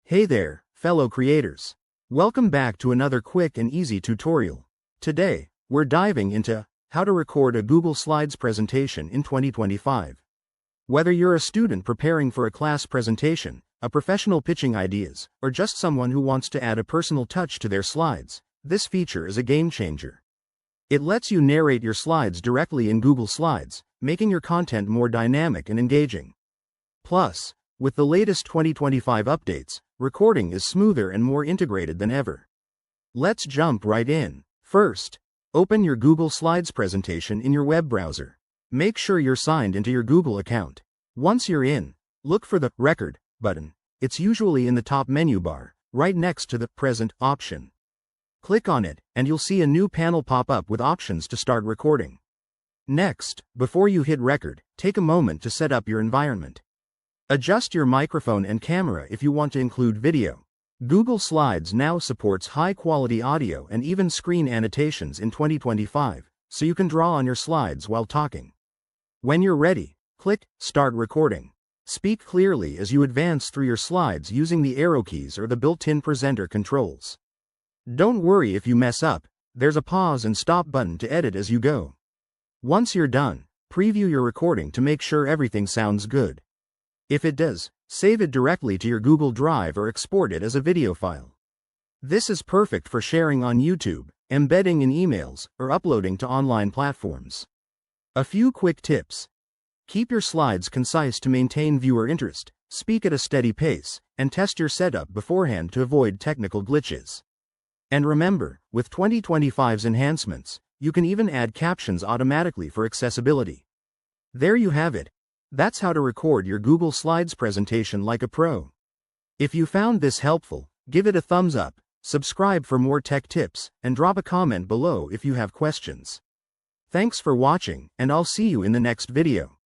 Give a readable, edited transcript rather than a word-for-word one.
Hey there, fellow creators. Welcome back to another quick and easy tutorial. Today, we're diving into how to record a Google Slides presentation in 2025. Whether you're a student preparing for a class presentation, a professional pitching ideas, or just someone who wants to add a personal touch to their slides, this feature is a game changer. It lets you narrate your slides directly in Google Slides, making your content more dynamic and engaging. Plus, with the latest 2025 updates, recording is smoother and more integrated than ever. Let's jump right in. First, open your Google Slides presentation in your web browser. Make sure you're signed into your Google account. Once you're in, look for the Record button. It's usually in the top menu bar, right next to the Present option. Click on it, and you'll see a new panel pop up with options to start recording. Next, before you hit record, take a moment to set up your environment. Adjust your microphone and camera if you want to include video. Google Slides now supports high-quality audio and even screen annotations in 2025, so you can draw on your slides while talking. When you're ready, click Start Recording. Speak clearly as you advance through your slides using the arrow keys or the built-in presenter controls. Don't worry if you mess up, there's a pause and stop button to edit as you go. Once you're done, preview your recording to make sure everything sounds good. If it does, save it directly to your Google Drive or export it as a video file. This is perfect for sharing on YouTube, embedding in emails, or uploading to online platforms. A few quick tips. Keep your slides concise to maintain viewer interest, speak at a steady pace, and test your setup beforehand to avoid technical glitches. And remember, with 2025's enhancements, you can even add captions automatically for accessibility. There you have it. That's how to record your Google Slides presentation like a pro. If you found this helpful, give it a thumbs up, subscribe for more tech tips, and drop a comment below if you have questions. Thanks for watching, and I'll see you in the next video.